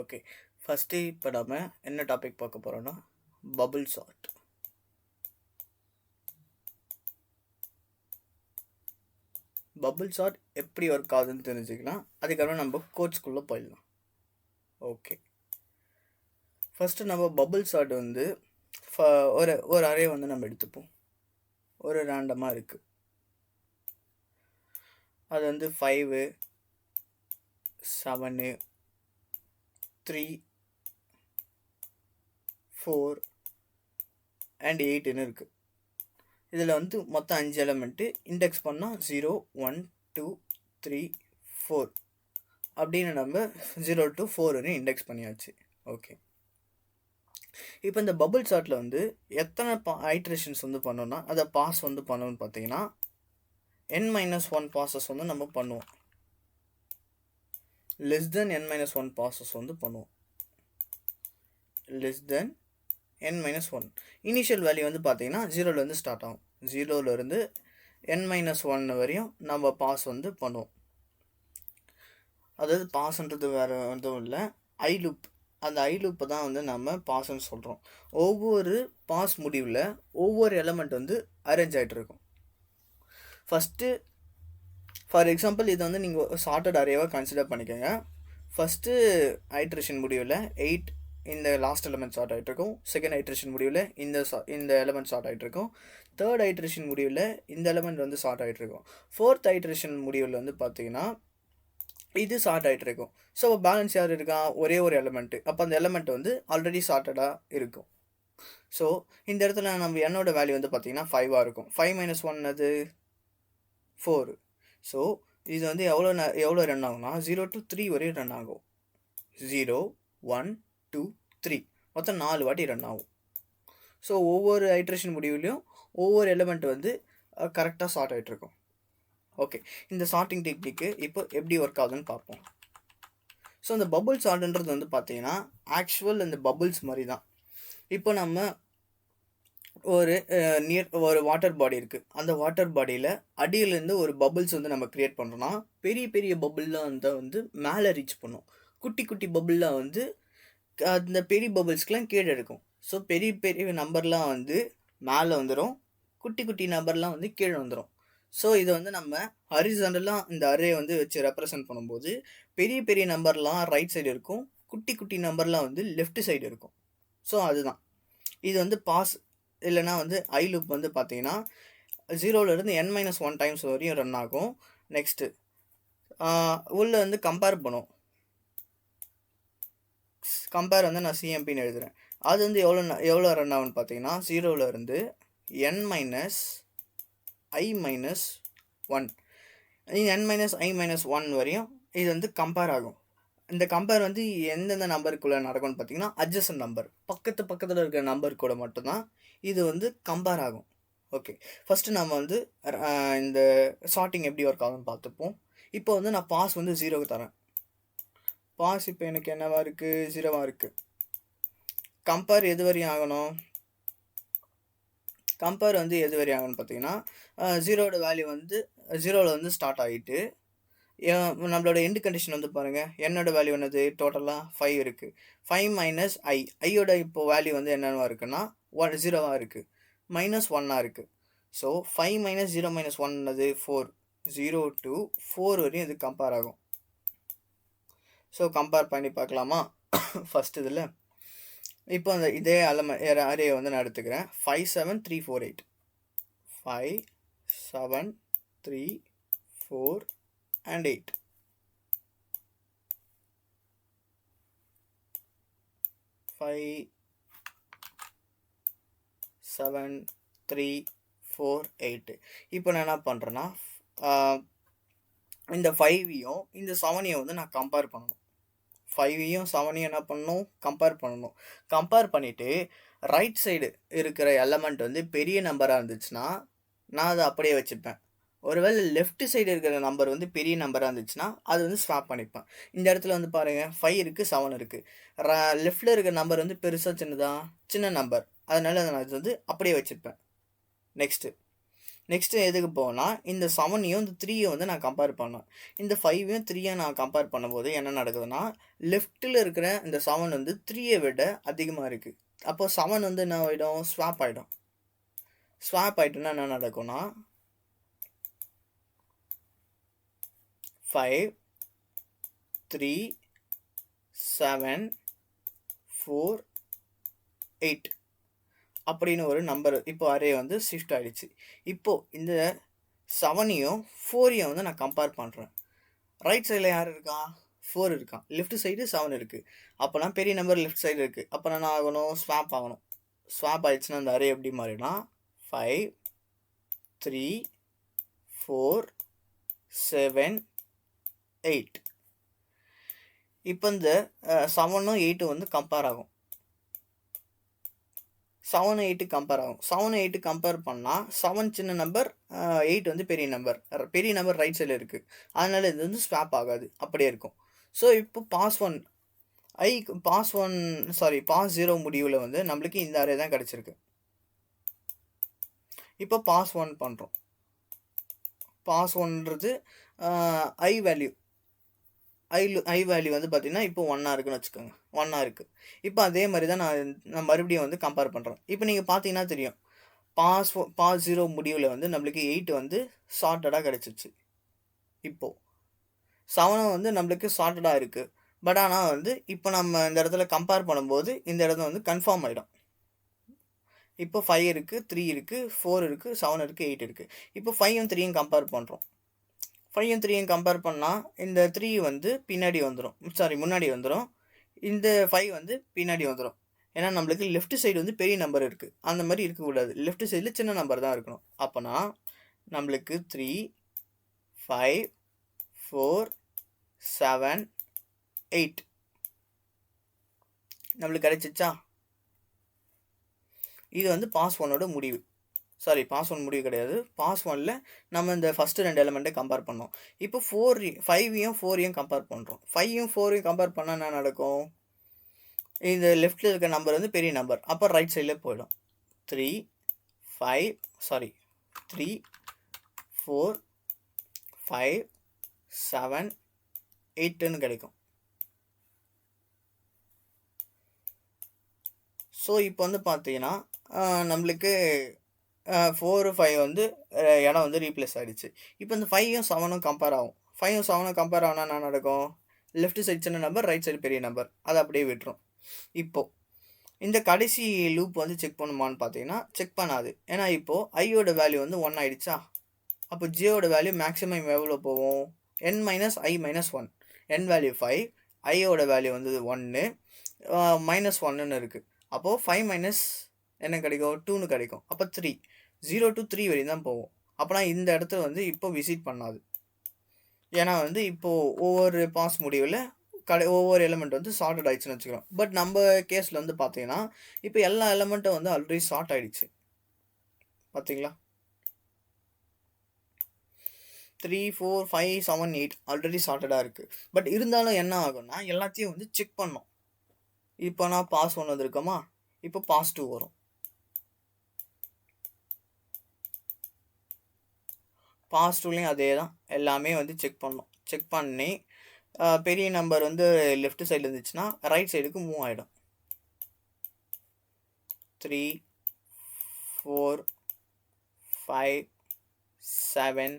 Okay, first இப்போ நம்ம என்ன டாபிக் பார்க்க போகிறோன்னா பபுள் சார்ட். பபுள் சார்ட் எப்படி ஒர்க் ஆகுதுன்னு தெரிஞ்சுக்கலாம். அதுக்கப்புறம் நம்ம கோட்ஸ்குள்ளே போயிடலாம். ஓகே, ஃபஸ்ட்டு நம்ம பபுள் சார்ட் வந்து ஒரு அரே வந்து நம்ம எடுத்துப்போம். ஒரு ரேண்டமாக இருக்குது. அது வந்து 5 7 3 4 அண்ட் 8ன்னு இருக்குது. இதில் வந்து மொத்தம் 5 எலமெண்ட்டு இண்டெக்ஸ் பண்ணால் 0 1 2 3 4 அப்படின்னு நம்ம 0 to 4ன்னு இண்டெக்ஸ் பண்ணியாச்சு. ஓகே, இப்போ இந்த பபுள் சார்ட்டில் வந்து எத்தனை ஐட்ரேஷன்ஸ் வந்து பண்ணோன்னா அதை பாஸ் வந்து பண்ணணும்னு பார்த்தீங்கன்னா n-1 பாசஸ் வந்து நம்ம பண்ணுவோம். லெஸ் தென் n-1 பாசஸ் வந்து பண்ணுவோம். Less than n-1 initial value வந்து பார்த்தீங்கன்னா 0லேருந்து ஸ்டார்ட் ஆகும். 0லேருந்து n-1 வரையும் நம்ம பாஸ் வந்து பண்ணுவோம். அதாவது பாஸ்ன்றது வேறு எதுவும் இல்லை, ஐ லூப். அந்த ஐ லூப்பை தான் வந்து நம்ம பாஸ்ன்னு சொல்கிறோம். ஒவ்வொரு பாஸ் முடிவில் ஒவ்வொரு எலமெண்ட் வந்து அரேஞ்ச் ஆகிட்டு இருக்கும். ஃபஸ்ட்டு ஃபார் எக்ஸாம்பிள் இது வந்து நீங்கள் சார்ட்டட் அரேவாக கன்சிடர் பண்ணிக்கோங்க. ஃபஸ்ட்டு ஐட்ரேஷன் முடிவில் 8 இந்த லாஸ்ட் எலமெண்ட் ஷார்ட் ஆகிட்ருக்கும். செகண்ட் ஐட்ரேஷன் முடிவில் இந்த எலமெண்ட் ஷார்ட் ஆகிட்ருக்கும். தேர்ட் ஐட்ரேஷன் முடிவில் இந்த எலமெண்ட் வந்து ஷார்ட் ஆகிட்ருக்கும். ஃபோர்த் ஐட்ரேஷன் முடிவில் வந்து பார்த்தீங்கன்னா இது ஷார்ட் ஆகிட்ருக்கும். ஸோ பேலன்ஸ் யார் இருக்கா? ஒரே ஒரு எலமெண்ட்டு. அப்போ அந்த எலமெண்ட் வந்து ஆல்ரெடி ஷார்ட்டடாக இருக்கும். ஸோ இந்த இடத்துல நம்ம என்னோட வேல்யூ வந்து பார்த்தீங்கன்னா 5ஆக இருக்கும். 5 - 1 அது 4. ஸோ இது வந்து எவ்வளோ ரன் ஆகும்னா 0 to 3 வரையும் ரன் ஆகும். 0 1 2 3 மொத்தம் 4 வாட்டி ரன் ஆகும். ஸோ ஒவ்வொரு ஐட்ரேஷன் முடிவுலையும் ஒவ்வொரு எலிமெண்ட் வந்து கரெக்டாக ஷார்ட் ஆகிட்ருக்கும். ஓகே, இந்த ஷார்ட்டிங் டெக்னிக்கு இப்போ எப்படி ஒர்க் ஆகுதுன்னு பார்ப்போம். ஸோ இந்த பபுள் சார்ட்ன்றது வந்து பார்த்தீங்கன்னா ஆக்சுவல் இந்த பபுள்ஸ் மாதிரி தான். இப்போ நம்ம ஒரு வாட்டர் பாடி இருக்குது. அந்த வாட்டர் பாடியில் அடியிலேருந்து ஒரு பபுள்ஸ் வந்து நம்ம க்ரியேட் பண்ணுறோன்னா பெரிய பெரிய பபுள்லாம் வந்து மேலே ரீச் பண்ணும். குட்டி குட்டி பபுள்லாம் வந்து அந்த பெரிய பபுள்ஸ்க்கெலாம் கீழே இருக்கும். ஸோ பெரிய பெரிய நம்பர்லாம் வந்து மேலே வந்துடும், குட்டி குட்டி நம்பர்லாம் வந்து கீழே வந்துடும். ஸோ இதை வந்து நம்ம ஹரிசாண்டலாக இந்த அரே வந்து வச்சு ரெப்ரசன்ட் பண்ணும்போது பெரிய பெரிய நம்பர்லாம் ரைட் சைடு இருக்கும், குட்டி குட்டி நம்பர்லாம் வந்து லெஃப்ட் சைடு இருக்கும். ஸோ அதுதான் இது வந்து பாஸ் இல்லைனா வந்து ஐ லூப் வந்து பார்த்தீங்கன்னா 0லேருந்து n-1 டைம்ஸ் வரையும் ரன் ஆகும். நெக்ஸ்ட்டு உள்ளே வந்து கம்பேர் பண்ணும். கம்பேர் வந்து நான் சிஎம்பின்னு எழுதுகிறேன். அது வந்து எவ்வளோ ரன் ஆகும்னு பார்த்தீங்கன்னா 0லேருந்து n-i-1 n-i-1 வரையும் இது வந்து கம்பேர் ஆகும். இந்த கம்பேர் வந்து எந்தெந்த நம்பருக்குள்ளே நடக்கும்னு பார்த்தீங்கன்னா அட்ஜசன்ட் நம்பர், பக்கத்தில் இருக்கிற நம்பர் கூட மட்டும்தான் இது வந்து கம்பேர் ஆகும். ஓகே, ஃபஸ்ட்டு நம்ம வந்து இந்த ஷார்ட்டிங் எப்படி ஒர்க் ஆகும்னு பார்த்துப்போம். இப்போ வந்து நான் பாஸ் வந்து 0க்கு தரேன். பாஸ் இப்போ எனக்கு என்னவாக இருக்குது? 0வாக இருக்குது. கம்பேர் எது வரையும் ஆகணும்? கம்பேர் வந்து எது வரையும் ஆகணும்னு பார்த்தீங்கன்னா 0ஓட வேல்யூ வந்து 0வில் வந்து ஸ்டார்ட் ஆகிட்டு நம்மளோட எண்டு கண்டிஷன் வந்து பாருங்கள், என்னோட வேல்யூ என்னது? டோட்டலாக 5 இருக்குது. 5 - ஐயோட இப்போ வேல்யூ வந்து என்னவா இருக்குன்னா 0வாக இருக்குது, -1ஆக இருக்குது. ஸோ 5 - 0 - 1 என்னது? 4. 0 to 4 வரையும் இது கம்பேர் ஆகும். ஸோ கம்பேர் பண்ணி பார்க்கலாமா? ஃபஸ்ட் இதில் இப்போ அந்த இதே அரே வந்து நான் எடுத்துக்கிறேன். 5 7 3 4 8 5 7 3 4 and 8. Five 7 3 4 8. இப்போ நான் என்ன பண்ணுறேன்னா இந்த 5ஐயும் இந்த 7ஐயும் வந்து நான் கம்பேர் பண்ணணும். 5ஐயும் 7ஐயும் என்ன பண்ணணும்? கம்பேர் பண்ணணும். கம்பேர் பண்ணிவிட்டு ரைட் சைடு இருக்கிற எலமெண்ட் வந்து பெரிய நம்பராக இருந்துச்சுன்னா நான் அதை அப்படியே வச்சுப்பேன். ஒருவேளை லெஃப்ட் சைடு இருக்கிற நம்பர் வந்து பெரிய நம்பராக இருந்துச்சுன்னா அது வந்து ஸ்வாப் பண்ணிப்பேன். இந்த இடத்துல வந்து பாருங்கள் 5 இருக்குது 7 இருக்குது. லெஃப்டில் இருக்கிற நம்பர் வந்து பெருசாக சின்ன நம்பர், அதனால் அதை நான் வந்து அப்படியே வச்சுருப்பேன். நெக்ஸ்ட்டு எதுக்கு போனால் இந்த 7ஐயும் இந்த 3ஐயும் வந்து நான் கம்பேர் பண்ணேன். இந்த 5ஐயும் 3ஐயும் நான் கம்பேர் பண்ணும்போது என்ன நடக்குதுன்னா, லெஃப்ட்டில் இருக்கிற இந்த 7 வந்து 3ஐ விட அதிகமாக இருக்குது. அப்போ 7 வந்து என்ன ஆகிடும்? ஸ்வாப் ஆகிடும். ஸ்வாப் ஆகிட்டுன்னா என்ன நடக்கும்னா 5 3 7 4 8 அப்படின்னு ஒரு நம்பர் இப்போ அரே வந்து ஷிஃப்ட் ஆகிடுச்சு. இப்போது இந்த 7ஐயும் 4ஐயும் வந்து நான் கம்பேர் பண்ணுறேன். ரைட் சைடில் யார் இருக்கா? 4 இருக்கான். லெஃப்ட் சைடு 7 இருக்குது. அப்போனா பெரிய நம்பர் லெஃப்ட் சைடு இருக்குது. அப்போ என்ன ஆகணும்? ஸ்வாப் ஆகணும். ஸ்வாப் ஆகிடுச்சுன்னா அந்த அரே எப்படி மாறினா 5 3 4 7 8. இப்போ இந்த 7ம் 8ம் வந்து கம்பேர் ஆகும். 7 8 கம்பேர் ஆகும். 7 8 கம்பேர் பண்ணால் 7 சின்ன நம்பர், 8 வந்து பெரிய நம்பர். பெரிய நம்பர் ரைட் சைடில் இருக்குது. அதனால் இது வந்து ஸ்வாப் ஆகாது, அப்படியே இருக்கும். ஸோ இப்போ பாஸ் 0 முடிவில் வந்து நம்மளுக்கு இந்த அரே தான் கிடச்சிருக்கு. இப்போ பாஸ் 1 பண்ணுறோம். பாஸ் 1ன்றது ஐ வேல்யூ வந்து பார்த்திங்கன்னா இப்போ 1ஆக இருக்குன்னு வச்சுக்கோங்க. 1ஆக இருக்குது. இப்போ அதே மாதிரி தான் நான் மறுபடியும் வந்து கம்பேர் பண்ணுறேன். இப்போ நீங்கள் பார்த்தீங்கன்னா தெரியும், பாஸ் 0 முடிவில் வந்து நம்மளுக்கு 8 வந்து ஷார்ட்டடாக கிடச்சிச்சு. இப்போது 7 வந்து நம்மளுக்கு ஷார்ட்டடாக இருக்குது. பட் ஆனால் வந்து இப்போ நம்ம இந்த இடத்துல கம்பேர் பண்ணும்போது இந்த இடத்துல வந்து கன்ஃபார்ம் ஆகிடும். இப்போ 5 இருக்குது, 3 இருக்குது, 4 இருக்குது, 7 இருக்குது, 8 இருக்குது. இப்போ 5ம் 3யும் கம்பேர் பண்ணுறோம். 5ம் 3யும் கம்பேர் பண்ணால் இந்த 3 வந்து முன்னாடி வந்துடும். இந்த 5 வந்து பின்னாடி வந்துடும். ஏன்னா நம்மளுக்கு லெஃப்ட் சைடு வந்து பெரிய நம்பர் இருக்குது. அந்த மாதிரி இருக்கக்கூடாது. லெஃப்ட் சைடில் சின்ன நம்பர் தான் இருக்கணும். அப்போனா நம்மளுக்கு 3 5 4 7 8 நம்மளுக்கு கிடைச்சிச்சா? இது வந்து பாஸ் 1ஓட முடிவு. பாஸ் 1 முடிவு கிடையாது. பாஸ் 1ல் நம்ம இந்த ஃபஸ்ட்டு 2 எலிமெண்ட்டை கம்பேர் பண்ணோம். இப்போ 5ஐயும் 4ஐயும் கம்பேர் பண்ணுறோம். 5யும் 4ஐயும் கம்பேர் பண்ணால் என்ன நடக்கும்? இந்த லெஃப்ட்டில் இருக்க நம்பர் வந்து பெரிய நம்பர். அப்போ ரைட் சைடில் போயிடும். 3 4 5 7 8ன்னு கிடைக்கும். ஸோ இப்போ வந்து பார்த்தீங்கன்னா நம்மளுக்கு 4 5 வந்து இடம் வந்து ரீப்ளேஸ் ஆகிடுச்சு. இப்போ இந்த 5ம் 7ம் கம்பேர் ஆகும். 5ம் 7ம் கம்பேர் ஆனால் என்ன நடக்கும்? லெஃப்ட் சைடு சின்ன நம்பர், ரைட் சைடு பெரிய நம்பர். அதை அப்படியே விட்டுரும். இப்போது இந்த கடைசி லூப் வந்து செக் பண்ணுமான்னு பார்த்தீங்கன்னா செக் பண்ணாது. ஏன்னா இப்போது ஐயோட வேல்யூ வந்து 1 ஆகிடுச்சா? அப்போ ஜேயோட வேல்யூ மேக்ஸிமம் எவ்வளோ போகும்? n - i - 1. n வேல்யூ 5, ஐயோட வேல்யூ வந்து 1, -1ன்னு இருக்குது. அப்போது 5 - என்ன கிடைக்கும்? 2ன்னு கிடைக்கும். அப்போ 3, 0 to 3 வரையும் தான் போகும். அப்போனா இந்த இடத்துல வந்து இப்போ விசிட் பண்ணாது. ஏன்னா வந்து இப்போது ஒவ்வொரு பாஸ் முடிவில் ஒவ்வொரு எலிமெண்ட் வந்து ஷார்ட்டட் ஆகிடுச்சுன்னு வச்சுக்கிறோம். பட் நம்ம கேஸில் வந்து பார்த்தீங்கன்னா இப்போ எல்லா எலிமெண்ட்டும் வந்து ஆல்ரெடி ஷார்ட் ஆகிடுச்சு. பார்த்தீங்களா? 3 4 5 7 8 ஆல்ரெடி ஷார்ட்டடாக இருக்குது. பட் இருந்தாலும் என்ன ஆகும்னா எல்லாத்தையும் வந்து செக் பண்ணோம். இப்போ நான் பாஸ் 1 வந்திருக்கோமா? இப்போ பாஸ் 2 வரும். பாஸ் 2லேயும் அதே தான். எல்லாமே வந்து செக் பண்ணோம். செக் பண்ணி பெரிய நம்பர் வந்து லெஃப்ட் சைடில் இருந்துச்சுன்னா ரைட் சைடுக்கு மூவ் ஆகிடும். 3 4 5 7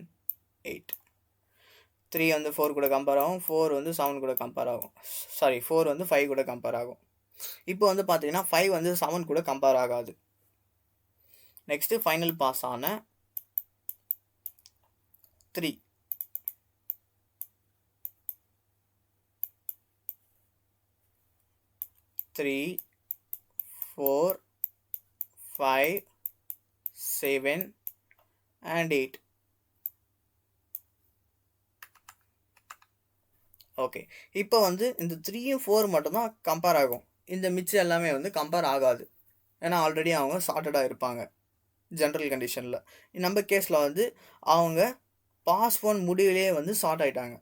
8. 3 வந்து 4 கூட கம்பேர் ஆகும். 4 வந்து 7 கூட கம்பேர் ஆகும். 4 வந்து 5 கூட கம்பேர் ஆகும். இப்போ வந்து பார்த்தீங்கன்னா 5 வந்து 7 கூட கம்பேர் ஆகாது. நெக்ஸ்ட்டு ஃபைனல் பாஸ் ஆன 3. 3 4 5 7 and 8. ஓகே. இப்போ வந்து இந்த 3யும் 4 மட்டும்தான் கம்பேர் ஆகும். இந்த மிச்சம் எல்லாமே வந்து கம்பேர் ஆகாது. ஏன்னா ஆல்ரெடி அவங்க ஷார்ட்டடாக இருப்பாங்க ஜென்ரல் கண்டிஷனில். நம்ம கேஸில் வந்து அவங்க பாஸ் 1 முடிவிலே வந்து ஷார்ட் ஆகிட்டாங்க.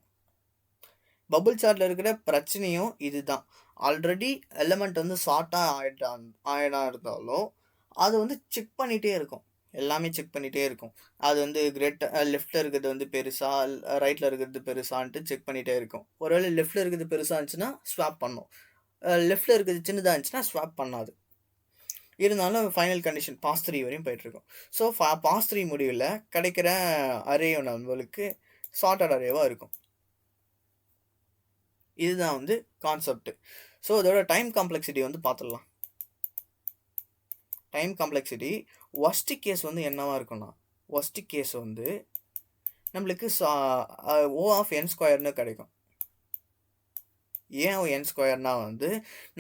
பபுள் சார்ட்டில் இருக்கிற பிரச்சனையும் இது தான். ஆல்ரெடி எலிமெண்ட் வந்து ஷார்ட்டாக ஆகிட்டா இருந்தாலும் அது வந்து செக் பண்ணிகிட்டே இருக்கும். எல்லாமே செக் பண்ணிகிட்டே இருக்கும். அது வந்து லெஃப்ட்டில் இருக்கிறது வந்து பெருசா ரைட்டில் இருக்கிறது பெருசான்ட்டு செக் பண்ணிகிட்டே இருக்கும். ஒருவேளை லெஃப்ட்டில் இருக்கிறது பெருசாக இருந்துச்சுன்னா ஸ்வாப் பண்ணும், லெஃப்ட்டில் இருக்கிறது சின்னதாக இருந்துச்சுன்னா ஸ்வாப் பண்ணாது. இருந்தாலும் ஃபைனல் கண்டிஷன் பாஸ் 3 வரையும் போயிட்டுருக்கும். ஸோ பாஸ் 3 முடிவில் கிடைக்கிற அரேயும் நம்மளுக்கு சார்ட்டட் அரேவாக இருக்கும். இதுதான் வந்து கான்செப்ட். ஸோ இதோட டைம் காம்ப்ளெக்சிட்டி வந்து பார்த்துடலாம். டைம் காம்ப்ளெக்சிட்டி ஒஸ்ட் கேஸ் வந்து என்னவா இருக்குன்னா, ஒஸ்ட் கேஸ் வந்து நம்மளுக்கு O ஆஃப் n ஸ்கொயர்னு கிடைக்கும். ஏன் n ஸ்கொயர்னா வந்து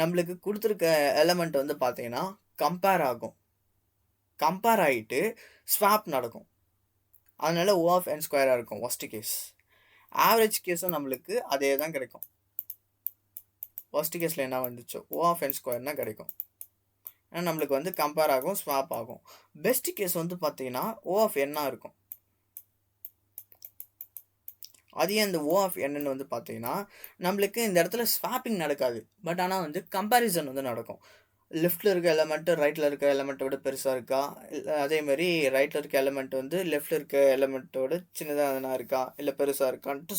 நம்மளுக்கு கொடுத்துருக்க எலமெண்ட் வந்து பார்த்தீங்கன்னா கம்பேர் ஆகும், கம்பேர் ஆகிட்டு ஸ்வாப் நடக்கும். அதனால O ஆஃப் n ஸ்கொயராக இருக்கும் ஒஸ்ட் கேஸ். ஆவரேஜ் கேஸும் நம்மளுக்கு அதே தான் கிடைக்கும். ஒஸ்ட் கேஸில் என்ன வந்துச்சோ O ஆஃப் n ஸ்கொயர்னா கிடைக்கும். ஏன்னா நம்மளுக்கு வந்து கம்பேர் ஆகும், ஸ்வாப் ஆகும். பெஸ்ட் கேஸ் வந்து பார்த்தீங்கன்னா O ஆஃப் n இருக்கும். அதே அந்த O ஆஃப் n வந்து பார்த்தீங்கன்னா நம்மளுக்கு இந்த இடத்துல ஸ்வாப்பிங் நடக்காது, பட் ஆனால் வந்து கம்பேரிசன் வந்து நடக்கும். லெஃப்ட்டில் இருக்க எலமெண்ட்டு ரைட்டில் இருக்க எலமெண்ட்டை விட பெருசாக இருக்கா, இல்லை அதேமாதிரி ரைட்டில் இருக்க எலமெண்ட் வந்து லெஃப்ட்டில் இருக்க எலமெண்ட்டோட சின்னதாக எதனா இருக்கா இல்லை பெருசாக இருக்கான்ட்டு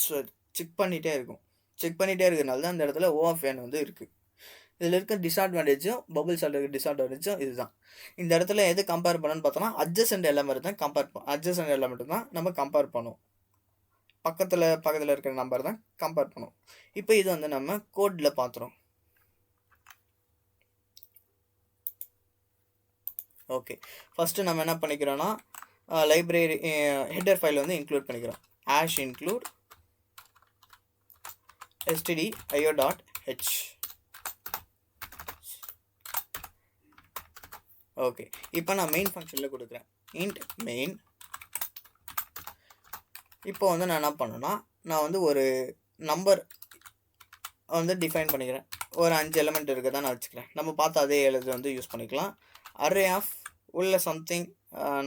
செக் பண்ணிகிட்டே இருக்கும். செக் பண்ணிகிட்டே இருக்கிறதுனால தான் இந்த இடத்துல O ஆஃப் n வந்து இருக்குது. இதில் இருக்க டிஸ்அட்வான்டேஜும் பபுள் சார்ட் இருக்க டிஸ்அட்வான்டேஜும் இதுதான். இந்த இடத்துல எது கம்பேர் பண்ணணும்னு பார்த்தோன்னா அட்ஜசன்ட் எலமெண்ட் தான் அட்ஜசன்ட் எலமெண்ட் தான் நம்ம கம்பேர் பண்ணுவோம். பக்கத்தில் இருக்கிற நம்பர் தான் கம்பேர் பண்ணுவோம். இப்போ இது வந்து நம்ம கோடில் பார்த்துறோம். ஓகே, ஃபஸ்ட்டு நம்ம என்ன பண்ணிக்கிறோன்னா லைப்ரரி ஹெட்டர் ஃபைல் வந்து இன்க்ளூட் பண்ணிக்கிறோம். Ash include stdio.h. ஓகே, இப்போ நான் மெயின் ஃபங்க்ஷனில் கொடுக்குறேன் int main. இப்போ வந்து நான் என்ன பண்ணேன்னா நான் வந்து ஒரு நம்பர் வந்து டிஃபைன் பண்ணிக்கிறேன். ஒரு 5 எலமெண்ட் இருக்க தான் நான் வச்சுக்கிறேன். நம்ம பார்த்து அதே எழுது வந்து யூஸ் பண்ணிக்கலாம். அரே ஆஃப் உள்ள சம்திங்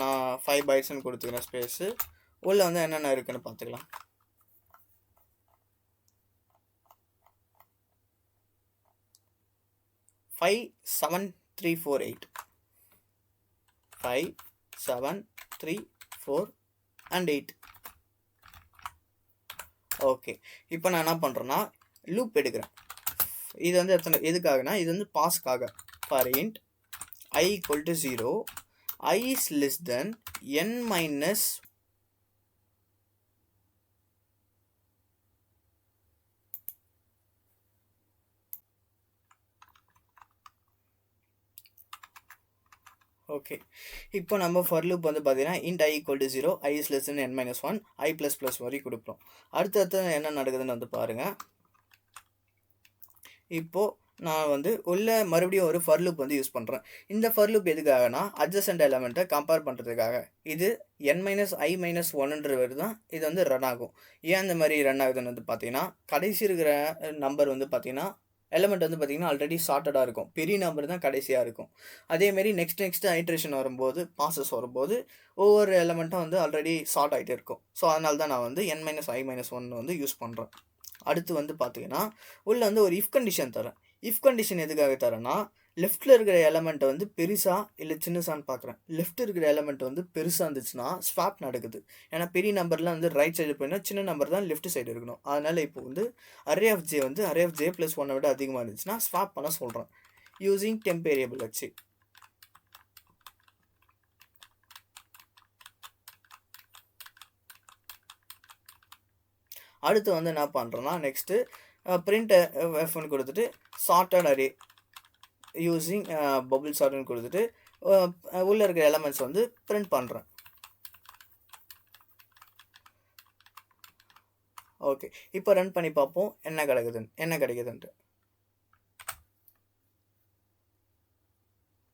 நான் 5 bytesன்னு கொடுத்துக்கிறேன் ஸ்பேஸு. உள்ளே வந்து என்னென்ன இருக்குன்னு பார்த்துக்கலாம். 5 7 3 4 8 5 7 3 4 and 8. ஓகே, இப்போ நான் என்ன பண்ணுறேன்னா லூப் எடுக்கிறேன். இது வந்து எதுக்காகனா இது வந்து பாஸ்க்காக. For int I equal to 0, I is less than n minus okay, இப்போ நம்ம ஃபார் லூப் வந்து பார்த்தீங்கன்னா int I equal to 0, I is less than n minus 1, I plus plus வரைக்கும் கொடுப்போம். அடுத்தடுத்து என்ன நடக்குதுன்னு வந்து பாருங்கள். இப்போது நான் வந்து உள்ள மறுபடியும் ஒரு ஃபர் லூப் வந்து யூஸ் பண்ணுறேன். இந்த ஃபர் லூப் எதுக்காகனா அட்ஜசன்ட் எலமெண்ட்டை கம்பேர் பண்ணுறதுக்காக. இது n-i-1 தான் இது வந்து ரன் ஆகும். ஏன் இந்த மாதிரி ரன் ஆகுதுன்னு வந்து பார்த்தீங்கன்னா கடைசி இருக்கிற நம்பர் வந்து பார்த்தீங்கன்னா எலமெண்ட் வந்து பார்த்திங்கன்னா ஆல்ரெடி சார்ட்டடாக இருக்கும். பெரிய நம்பர் தான் கடைசியாக இருக்கும். அதேமாரி நெக்ஸ்ட் ஐட்ரேஷன் வரும்போது பாசஸ் வரும்போது ஒவ்வொரு எலமெண்ட்டும் வந்து ஆல்ரெடி சார்ட் ஆகிட்டே இருக்கும். ஸோ அதனால தான் நான் வந்து n-i-1 வந்து யூஸ் பண்ணுறேன். அடுத்து வந்து பார்த்தீங்கன்னா உள்ளே வந்து ஒரு இஃப் கண்டிஷன் தரேன். இஃப் கண்டிஷன் எதுக்காக தரேன்னா லெஃப்ட்டில் இருக்கிற எலமெண்ட்டை வந்து பெருசாக இல்லை சின்னசான்னு பார்க்குறேன். லெஃப்ட் இருக்கிற எலமெண்ட் வந்து பெருசாக இருந்துச்சுன்னா ஸ்வாப் நடக்குது. ஏன்னா பெரிய நம்பர்லாம் வந்து ரைட் சைடு போயினா சின்ன நம்பர் தான் லெஃப்ட் சைடு இருக்கணும். அதனால் இப்போ வந்து அரே ஆஃப் ஜே வந்து அரே ஆஃப் ஜே + 1 விட அதிகமாக இருந்துச்சுன்னா ஸ்வாப் பண்ண சொல்கிறேன் யூஸிங் டெம்ப் வேரியபிள் வச்சு. அடுத்து வந்து என்ன பண்ணுறேன்னா நெக்ஸ்ட்டு பிரிண்ட் எஃப்னு கொடுத்துட்டு சார்ட்டட் அரே யூஸிங் பபுள் சார்ட்னு கொடுத்துட்டு உள்ளே இருக்கிற எலமெண்ட்ஸ் வந்து பிரிண்ட் பண்ணுறேன். ஓகே, இப்போ ரன் பண்ணி பார்ப்போம் என்ன கிடைக்குதுன்ட்டு.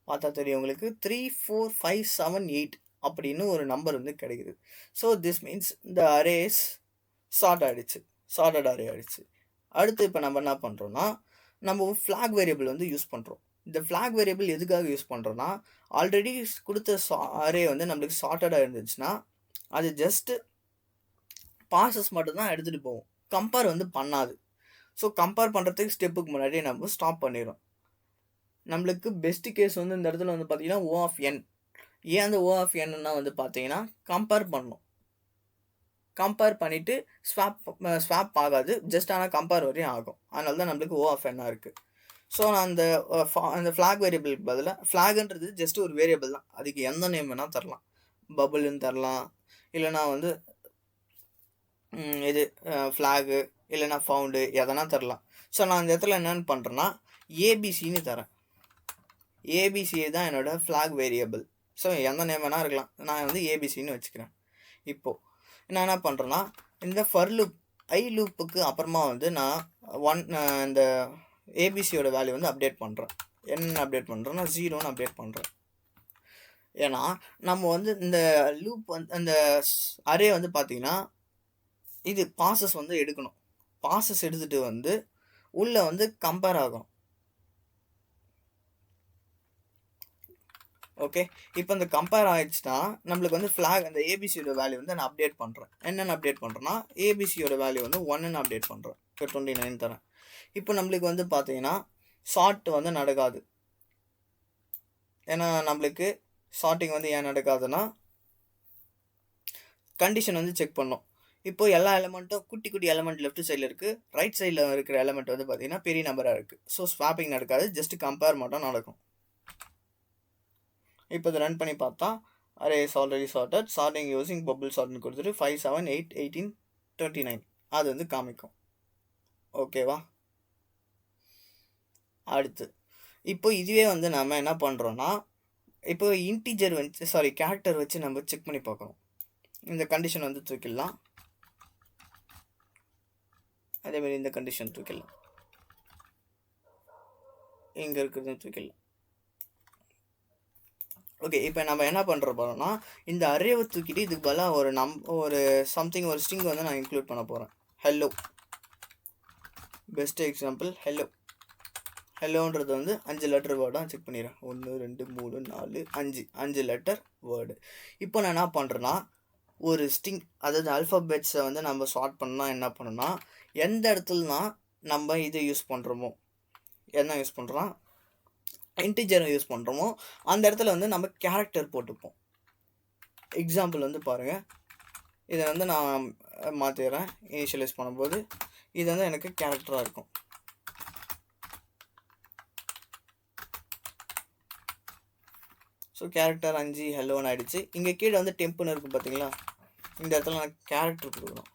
பார்த்தா தெரியும் உங்களுக்கு 3 4 5 7 8 அப்படின்னு ஒரு நம்பர் வந்து கிடைக்குது. ஸோ திஸ் மீன்ஸ் இந்த அரேஸ் சார்ட்டட் அரே ஆகிடுச்சு. அடுத்து இப்போ நம்ம என்ன பண்ணுறோன்னா நம்ம ஃப்ளாக் வேரியபிள் வந்து யூஸ் பண்ணுறோம். இந்த ஃப்ளாக் வேரியபிள் எதுக்காக யூஸ் பண்ணுறோன்னா ஆல்ரெடி கொடுத்த அரே வந்து நம்மளுக்கு சார்ட்டடாக இருந்துச்சுன்னா அது ஜஸ்ட்டு பாசஸ் மட்டும்தான் எடுத்துகிட்டு போவோம், கம்பேர் வந்து பண்ணாது. ஸோ கம்பேர் பண்ணுறதுக்கு ஸ்டெப்புக்கு முன்னாடியே நம்ம ஸ்டாப் பண்ணிடும். நம்மளுக்கு பெஸ்ட் கேஸ் வந்து இந்த இடத்துல வந்து பார்த்திங்கன்னா O ஆஃப் n ஏன் அந்த ஓ ஆஃப் என்னன்னா வந்து பார்த்தீங்கன்னா கம்பேர் பண்ணணும். கம்பேர் பண்ணிவிட்டு ஸ்வாப் ஆகாது, ஜஸ்ட் ஆனால் கம்பேர் வரையும் ஆகும். அதனால தான் நம்மளுக்கு ஓ ஆஃப் என்ன இருக்குது. ஸோ நான் அந்த ஃப்ளாக் வேரியபிளுக்கு பதிலாக ஃப்ளாக்ன்றது ஜஸ்ட் ஒரு வேரியபிள் தான், அதுக்கு எந்த நேம் வேணால் தரலாம். பபுள்னு தரலாம், இல்லைனா வந்து இது ஃப்ளாகு, இல்லைனா ஃபவுண்டு, எதனா தரலாம். ஸோ நான் அந்த இடத்துல என்னென்னு பண்ணுறேன்னா ஏபிசின்னு தரேன். ஏபிசி தான் என்னோடய ஃப்ளாக் வேரியபிள். ஸோ எந்த நேம் வேணால் இருக்கலாம், நான் வந்து ஏபிசின்னு வச்சுக்கிறேன். இப்போது நான் என்ன பண்ணுறேன்னா இந்த ஃபர் லூப் ஐ லூப்புக்கு அப்புறமா வந்து நான் இந்த ஏபிசியோட வேல்யூ வந்து அப்டேட் பண்ணுறேன். என்ன அப்டேட் பண்ணுறேன்னா 0ன்னு அப்டேட் பண்ணுறேன். ஏன்னா நம்ம வந்து இந்த லூப் வந்து அந்த அரே வந்து பார்த்திங்கன்னா இது பாசஸ் வந்து எடுக்கணும். பாசஸ் எடுத்துகிட்டு வந்து உள்ளே வந்து கம்பேர் ஆகும். ஓகே, இப்போ இந்த கம்பேர் ஆகிடுச்சுன்னா நம்மளுக்கு வந்து ஃப்ளாக் அந்த ஏபிசியோட வேல்யூ வந்து நான் அப்டேட் பண்ணுறேன். என்னென்னு அப்டேட் பண்ணுறேன்னா ஏபிசியோட வேல்யூ வந்து 1ன்னு அப்டேட் பண்ணுறேன். இப்போ 29 தரேன். இப்போ நம்மளுக்கு வந்து பார்த்தீங்கன்னா ஷார்ட் வந்து நடக்காது. ஏன்னா நம்மளுக்கு ஷார்ட்டிங் வந்து ஏன் நடக்காதுன்னா கண்டிஷன் வந்து செக் பண்ணோம். இப்போ எல்லா எலமெண்ட்டும் குட்டி குட்டி எலமெண்ட் லெஃப்ட் சைடில் இருக்குது, ரைட் சைடில் இருக்கிற எலமெண்ட் வந்து பார்த்தீங்கன்னா பெரிய நம்பராக இருக்குது. ஸோ ஸ்வாப்பிங் நடக்காது, ஜஸ்ட் கம்பேர் மட்டும் நடக்கும். இப்போ இதை ரன் பண்ணி பார்த்தா array is already sorted, sorting using bubble சார்ட்னு கொடுத்துட்டு 5 7 8 18 29 அது வந்து காமிக்கும். ஓகேவா? அடுத்து இப்போ இதுவே வந்து நம்ம என்ன பண்ணுறோன்னா இப்போ இன்டிஜர் வச்சு கேரக்டர் வச்சு நம்ம செக் பண்ணி பார்க்குறோம். இந்த கண்டிஷன் வந்து தூக்கிடலாம், அதேமாதிரி இந்த கண்டிஷன் தூக்கிடலாம், இங்கே இருக்கிறது தூக்கிடலாம். ஓகே, இப்போ நம்ம என்ன பண்ணுற போகிறோம்னா இந்த அரேவை தூக்கிட்டு இதுக்கு பதிலாக ஒரு சம்திங் ஒரு ஸ்ட்ரிங் வந்து நான் இன்க்ளூட் பண்ண போகிறேன். Hello, best example hello. ஹலோன்றது வந்து 5 லெட்டர் வேர்டாக செக் பண்ணிடுறேன். 1 2 3 4 5 லெட்டர் வேர்டு. இப்போ நான் என்ன பண்ணுறேன்னா ஒரு ஸ்ட்ரிங், அதாவது ஆல்ஃபபெட்ஸை வந்து நம்ம ஷார்ட் பண்ணால் என்ன பண்ணணும்னா எந்த இடத்துலனா நம்ம இதை யூஸ் பண்ணுறோமோ, என்ன யூஸ் பண்ணுறோன்னா இன்டிஜரை யூஸ் பண்ணுறோமோ அந்த இடத்துல வந்து நம்ம கேரக்டர் போட்டுப்போம். எக்ஸாம்பிள் வந்து பாருங்கள், இதை வந்து நான் மாற்றிடுறேன். இனிஷியலைஸ் பண்ணும்போது இது வந்து எனக்கு கேரக்டராக இருக்கும். ஸோ கேரக்டர் 5 ஹலோன்னு ஆகிடுச்சு. இங்கே கீழே வந்து டெம்ப்னு இருக்குது பார்த்தீங்களா, இந்த இடத்துல நான் கேரக்டர் கொடுக்கணும்.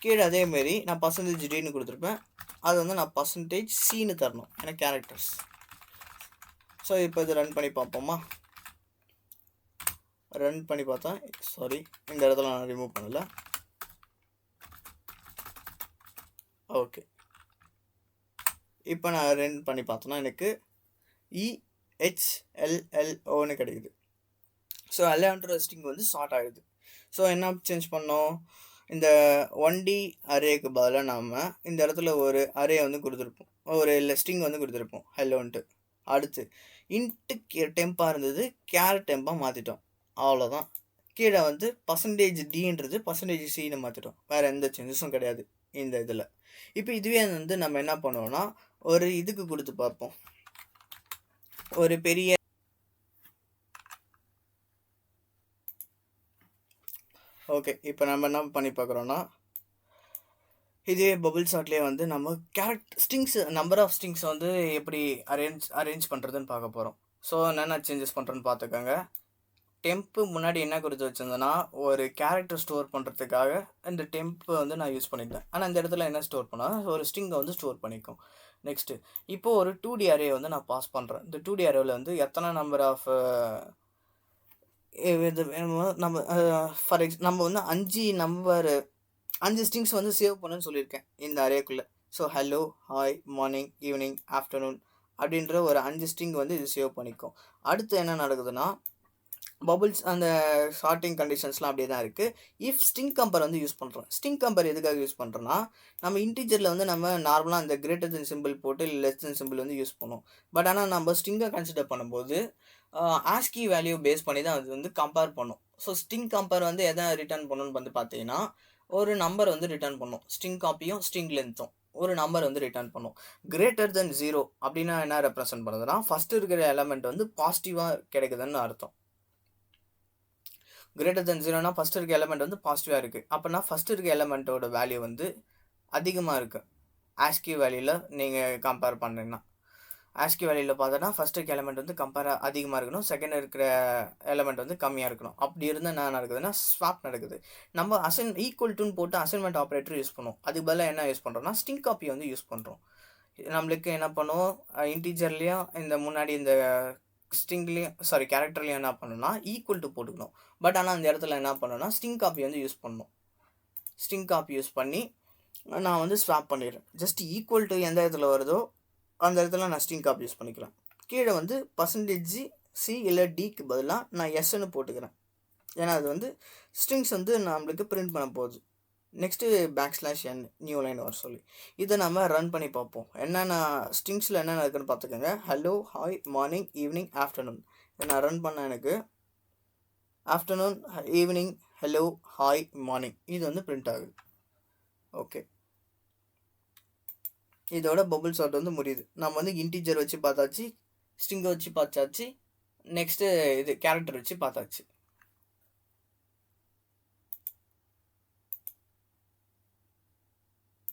கீழே அதேமாரி நான் %d கொடுத்துருப்பேன், அது வந்து நான் %c தரணும், எனக்கு கேரக்டர்ஸ். ஸோ இப்போ இது ரன் பண்ணி பார்ப்போமா? ரன் பண்ணி பார்த்தா இந்த இடத்துல நான் ரிமூவ் பண்ணல. ஓகே, இப்போ நான் ரன் பண்ணி பார்த்தோன்னா எனக்கு EHLLOன்னு கிடைக்குது. ஸோ எல்ன்ற ஸ்ட்ரிங் வந்து ஷார்ட் ஆகிடுது. ஸோ என்ன சேஞ்ச் பண்ணோம், இந்த 1D அரேக்கு பதிலாக நாம் இந்த இடத்துல ஒரு அரே வந்து கொடுத்துருப்போம், ஒரு ஸ்ட்ரிங் வந்து கொடுத்துருப்போம் ஹெல்லோன்ட்டு. அடுத்து இன்ட்டு டெம்பாக இருந்தது கேர் டெம்பாக மாற்றிட்டோம், அவ்வளோதான். கீழே வந்து %dன்றது %cன்னு மாற்றிட்டோம், வேறு எந்த சேஞ்சஸும் கிடையாது இந்த இதில். இப்போ இதுவே வந்து நம்ம என்ன பண்ணுவோம்னா ஒரு இதுக்கு கொடுத்து பார்ப்போம், ஒரு பெரிய ஓகே. இப்போ நம்ம என்ன பண்ணி பார்க்குறோன்னா இதே பபுள் சார்ட்லேயே வந்து நம்ம ஸ்ட்ரிங்ஸ் நம்பர் ஆஃப் ஸ்ட்ரிங்ஸ் வந்து எப்படி அரேஞ்ச் பண்ணுறதுன்னு பார்க்க போகிறோம். ஸோ என்னென்ன சேஞ்சஸ் பண்ணுறேன்னு பார்த்துக்கோங்க. டெம்ப்பு முன்னாடி என்ன கொடுத்து வச்சுருந்தேன்னா ஒரு கேரக்டர் ஸ்டோர் பண்ணுறதுக்காக இந்த டெம்ப்பு வந்து நான் யூஸ் பண்ணியிருந்தேன். ஆனால் இந்த இடத்துல என்ன ஸ்டோர் பண்ணால் ஒரு ஸ்ட்ரிங்கை வந்து ஸ்டோர் பண்ணிக்கும். நெக்ஸ்ட்டு இப்போது ஒரு 2D அரே வந்து நான் பாஸ் பண்ணுறேன். இந்த 2D அரேவில் வந்து எத்தனை நம்பர் ஆஃப் இது நம்ம நம்ம வந்து 5 ஸ்ட்ரிங்ஸ் வந்து சேவ் பண்ணுன்னு சொல்லியிருக்கேன் இந்த அரேக்குள்ளே. So hello, hi, morning, evening, afternoon அப்படின்ற ஒரு 5 ஸ்ட்ரிங் வந்து இது சேவ் பண்ணிக்கும். அடுத்து என்ன நடக்குதுன்னா பபுள்ஸ் அந்த ஷார்ட்டிங் கண்டிஷன்ஸ்லாம் அப்படியே தான் இருக்குது. இஃப் ஸ்ட்ரிங் கம்பேர் வந்து யூஸ் பண்ணுறோம். ஸ்ட்ரிங் கம்பேர் எதுக்காக யூஸ் பண்ணுறோன்னா நம்ம இன்டிஜரில் வந்து நம்ம நார்மலாக அந்த கிரேட்டர் தென் சிம்பிள் போட்டு இல்லை லெஸ் தென் சிம்பிள் வந்து யூஸ் பண்ணுவோம். பட் ஆனால் நம்ம ஸ்ட்ரிங்கை கன்சிடர் பண்ணும்போது ஆஸ்கி வேல்யூ பேஸ் பண்ணி தான் அது வந்து கம்பேர் பண்ணும். ஸோ ஸ்ட்ரிங் கம்பேர் வந்து எதை ரிட்டர்ன் பண்ணணும்னு வந்து பார்த்தீங்கன்னா ஒரு நம்பர் வந்து ரிட்டர்ன் பண்ணும், ஸ்ட்ரிங் காப்பியும் ஸ்ட்ரிங் லென்த்தும் ஒரு நம்பர் வந்து ரிட்டர்ன் பண்ணும். கிரேட்டர் தென் 0 அப்படின்னா என்ன ரெப்ரசன்ட் பண்ணுதுன்னா, ஃபர்ஸ்ட் இருக்கிற எலமெண்ட் வந்து பாசிட்டிவாக கிடைக்குதுன்னு அர்த்தம். கிரேட்டர் தென் 0னா ஃபர்ஸ்ட் இருக்க எலமெண்ட் வந்து பாசிட்டிவாக இருக்குது. அப்போனா ஃபர்ஸ்ட் இருக்க எலமெண்ட்டோட வேல்யூ வந்து அதிகமாக இருக்குது. ஆஸ்கி வேல்யூவில் நீங்கள் கம்பேர் பண்ணுறீங்கன்னா, ஆஸ்கி வேல்யூவில் பார்த்தோன்னா ஃபர்ஸ்ட் இருக்க எலமெண்ட் வந்து அதிகமாக இருக்கணும், செகண்ட் இருக்கிற எலமெண்ட் வந்து கம்மியாக இருக்கணும். அப்படி இருந்தால் என்ன நடக்குதுன்னா ஸ்வாப் நடக்குது. நம்ம ஈக்குவல் டுன்னு போட்டு அசைன்மெண்ட் ஆப்ரேட்டர் யூஸ் பண்ணுவோம். அதுக்கு பதிலாக என்ன யூஸ் பண்ணுறோம்னா ஸ்ட்ரிங் காப்பி வந்து யூஸ் பண்ணுறோம். நம்மளுக்கு என்ன பண்ணுவோம், இன்டீஜர்லேயும் இந்த முன்னாடி இந்த கேரக்டர்லையும் என்ன பண்ணணும்னா ஈக்குவல் டு போட்டுக்கணும். பட் ஆனால் அந்த இடத்துல என்ன பண்ணணும்னா ஸ்ட்ரிங் காப்பி வந்து யூஸ் பண்ணணும். ஸ்ட்ரிங் காப்பி யூஸ் பண்ணி நான் வந்து ஸ்வாப் பண்ணிடுறேன். ஜஸ்ட் ஈக்குவல் டு எந்த இடத்துல வருதோ அந்த இடத்துல நான் ஸ்ட்ரிங் காப்பி யூஸ் பண்ணிக்கலாம். கீழே வந்து %C இல்லை Dக்கு பதிலாக நான் எஸ்ன்னு போட்டுக்கிறேன். ஏன்னா அது வந்து ஸ்ட்ரிங்ஸ் வந்து நம்மளுக்கு பிரிண்ட் பண்ண போகுது. நெக்ஸ்ட்டு \n நியூ லைன் வர சொல்லி இதை நம்ம ரன் பண்ணி பார்ப்போம். என்னென்ன ஸ்ட்ரிங்ஸில் என்னென்ன இருக்குன்னு பார்த்துக்கோங்க. Hello, hi, morning, evening, afternoon. இதை நான் ரன் பண்ண எனக்கு afternoon, evening, hello, hi, morning இது வந்து பிரிண்ட் ஆகுது. ஓகே, இதோட பபுள் சார்ட் வந்து முடியுது. நம்ம வந்து இன்டீஜர் வச்சு பார்த்தாச்சு, ஸ்ட்ரிங்கை வச்சு பார்த்தாச்சு, நெக்ஸ்ட்டு இது கேரக்டர் வச்சு பார்த்தாச்சு.